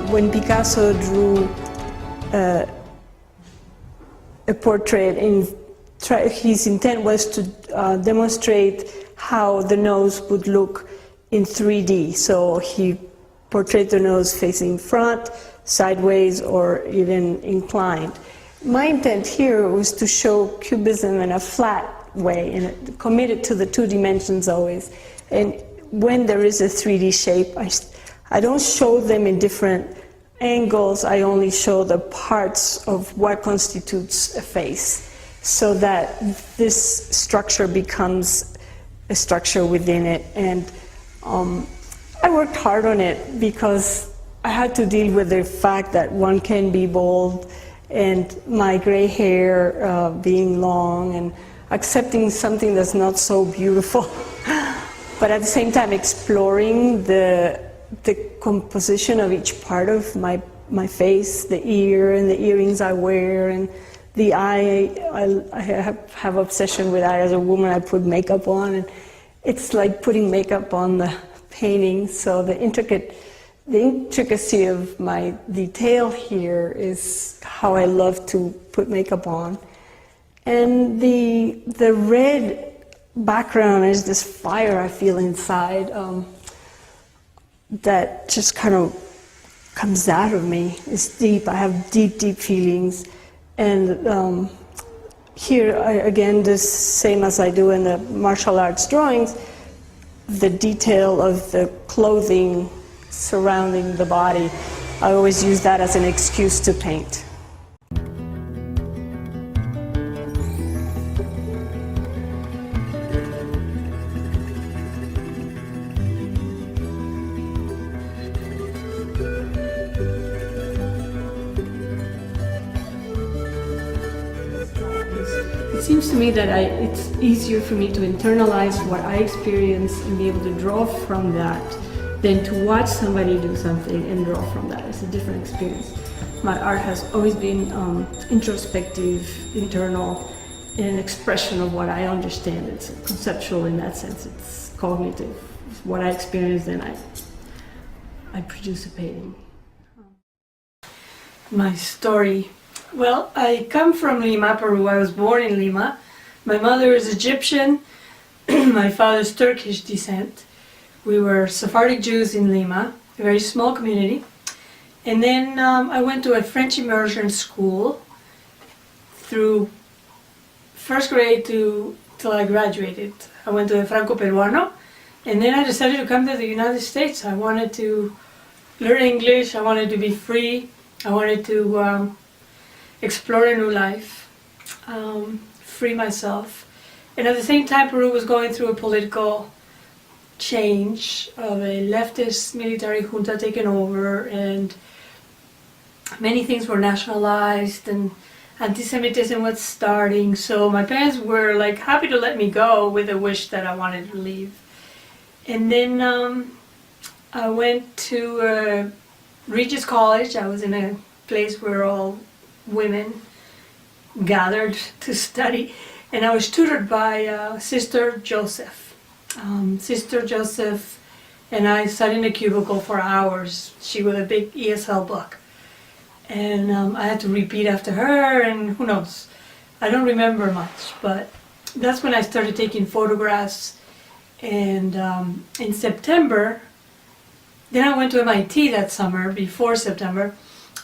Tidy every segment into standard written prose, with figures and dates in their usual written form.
when Picasso drew a portrait, his intent was to demonstrate how the nose would look in 3D. So he portrayed the nose facing front, sideways, or even inclined. My intent here was to show cubism in a flat way and committed to the 2 dimensions always. And when there is a 3D shape, I don't show them in different angles, I only show the parts of what constitutes a face, so that this structure becomes a structure within it. And I worked hard on it because I had to deal with the fact that one can be bald, and my gray hair being long, and accepting something that's not so beautiful, but at the same time exploring the composition of each part of my face, the ear and the earrings I wear, and the eye. I have obsession with eye. As a woman, I put makeup on, and it's like putting makeup on the painting. So the intricacy of my detail here is how I love to put makeup on. And the red background is this fire I feel inside that just kind of comes out of me. It's deep. I have deep, deep feelings. And here, again, the same as I do in the martial arts drawings, the detail of the clothing surrounding the body, I always use that as an excuse to paint. It seems to me that it's easier for me to internalize what I experience and be able to draw from that than to watch somebody do something and draw from that. It's a different experience. My art has always been introspective, internal, and an expression of what I understand. It's conceptual in that sense. It's cognitive. It's what I experience, and I produce a painting. My story. Well, I come from Lima, Peru. I was born in Lima. My mother is Egyptian. My father's Turkish descent. We were Sephardic Jews in Lima, a very small community. And then I went to a French immersion school through first grade till I graduated. I went to a Franco-Peruano, and then I decided to come to the United States. I wanted to learn English. I wanted to be free. I wanted to explore a new life, free myself. And at the same time, Peru was going through a political change of a leftist military junta taking over, and many things were nationalized, and anti-Semitism was starting. So my parents were like happy to let me go with a wish that I wanted to leave. And then I went to Regis College. I was in a place where all women gathered to study, and I was tutored by Sister Joseph. Sister Joseph and I sat in a cubicle for hours, she with a big ESL book. And I had to repeat after her, and who knows, I don't remember much, but that's when I started taking photographs. And in September, then I went to MIT that summer, before September,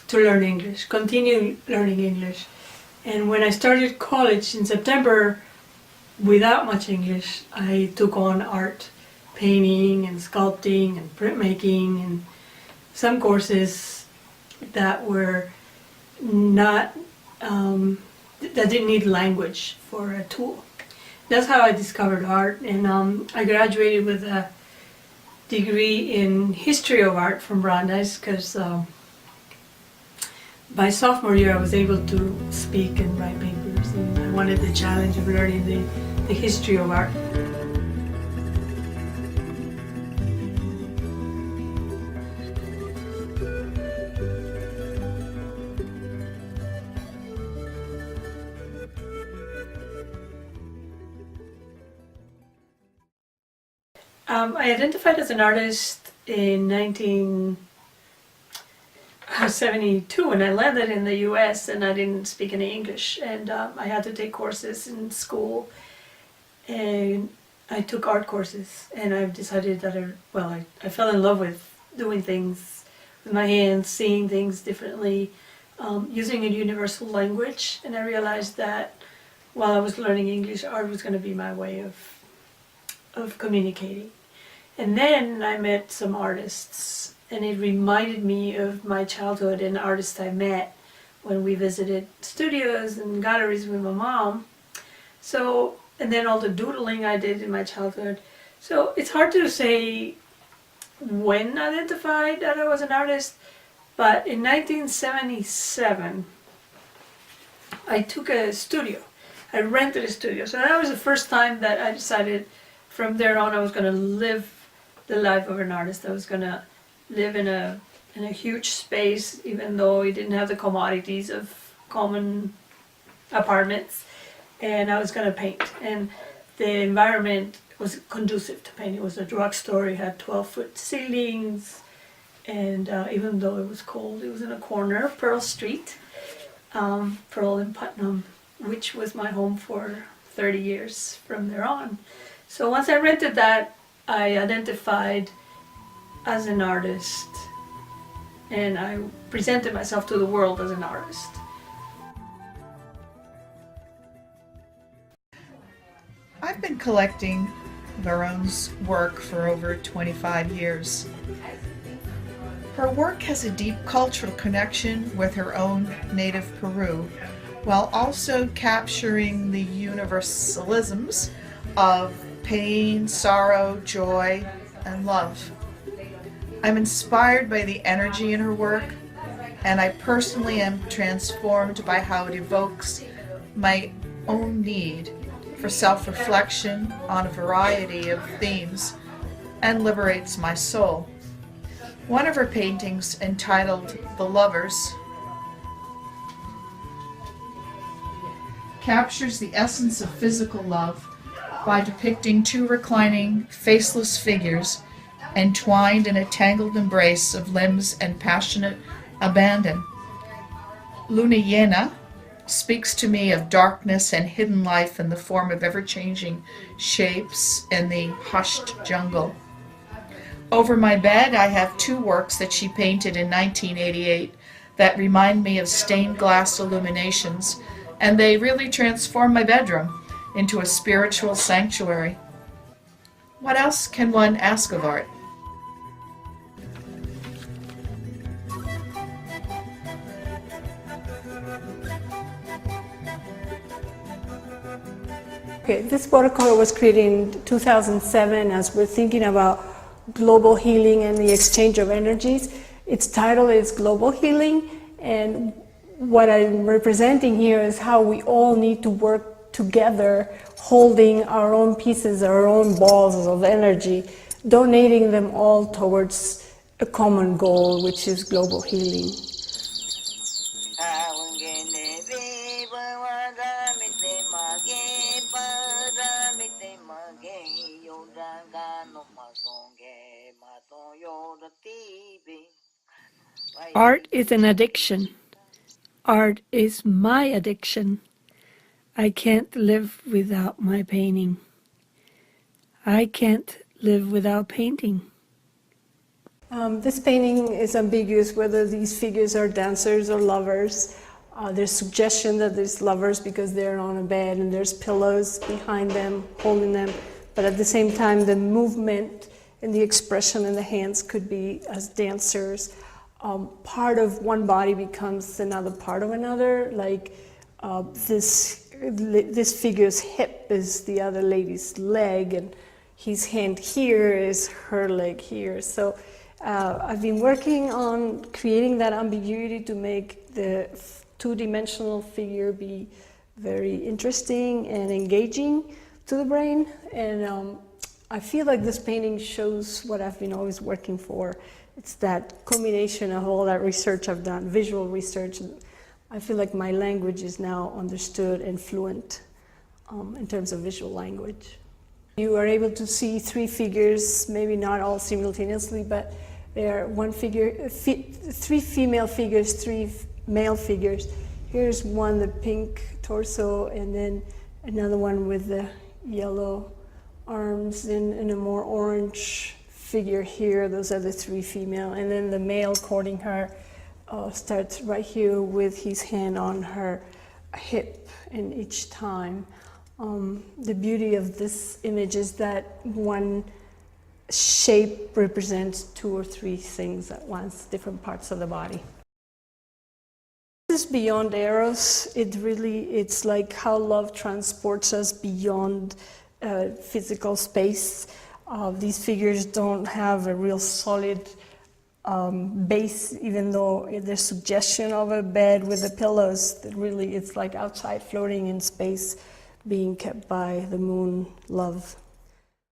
to learn English, continue learning English. And when I started college in September, without much English, I took on art, painting and sculpting and printmaking, and some courses that were not, that didn't need language for a tool. That's how I discovered art, and I graduated with a degree in history of art from Brandeis, because by sophomore year I was able to speak and write papers, and I wanted the challenge of learning the history of art. I identified as an artist in I was 72 and I landed in the US and I didn't speak any English, and I had to take courses in school, and I took art courses, and I've decided that I fell in love with doing things with my hands, seeing things differently, using a universal language, and I realized that while I was learning English, art was going to be my way of communicating. And then I met some artists, and it reminded me of my childhood and artists I met when we visited studios and galleries with my mom. So, and then all the doodling I did in my childhood. So it's hard to say when I identified that I was an artist, but in 1977, I took a studio. I rented a studio. So that was the first time that I decided from there on I was going to live the life of an artist. I was going to live in a huge space, even though it didn't have the commodities of common apartments, and I was going to paint. And the environment was conducive to paint. It was a drugstore. It had 12-foot ceilings, and even though it was cold, it was in a corner of Pearl Street, Pearl and Putnam, which was my home for 30 years from there on. So once I rented that, I identified as an artist, and I presented myself to the world as an artist. I've been collecting Veron's work for over 25 years. Her work has a deep cultural connection with her own native Peru, while also capturing the universalisms of pain, sorrow, joy, and love. I'm inspired by the energy in her work, and I personally am transformed by how it evokes my own need for self-reflection on a variety of themes and liberates my soul. One of her paintings, entitled The Lovers, captures the essence of physical love by depicting two reclining, faceless figures entwined in a tangled embrace of limbs and passionate abandon. Luna Llena speaks to me of darkness and hidden life in the form of ever-changing shapes in the hushed jungle. Over my bed, I have two works that she painted in 1988 that remind me of stained glass illuminations, and they really transform my bedroom into a spiritual sanctuary. What else can one ask of art? Okay, this watercolor was created in 2007 as we're thinking about global healing and the exchange of energies. Its title is Global Healing, and what I'm representing here is how we all need to work together, holding our own pieces, our own balls of energy, donating them all towards a common goal, which is global healing. Art is an addiction. Art is my addiction. I can't live without my painting. I can't live without painting. This painting is ambiguous whether these figures are dancers or lovers. There's suggestion that there's lovers because they're on a bed and there's pillows behind them holding them, but at the same time the movement and the expression in the hands could be as dancers. Part of one body becomes another part of another, like this figure's hip is the other lady's leg, and his hand here is her leg here. So I've been working on creating that ambiguity to make the two-dimensional figure be very interesting and engaging to the brain, and I feel like this painting shows what I've been always working for. It's that combination of all that research I've done, visual research. I feel like my language is now understood and fluent in terms of visual language. You are able to see three figures, maybe not all simultaneously, but There are one figure, three female figures, three male figures. Here's one, the pink torso, and then another one with the yellow arms and a more orange figure here. Those are the three female. And then the male courting her starts right here with his hand on her hip, and each time. The beauty of this image is that one shape represents two or three things at once, different parts of the body. This is beyond eros. It's like how love transports us beyond physical space. These figures don't have a real solid base, even though there's suggestion of a bed with the pillows. That really, it's like outside floating in space, being kept by the moon love.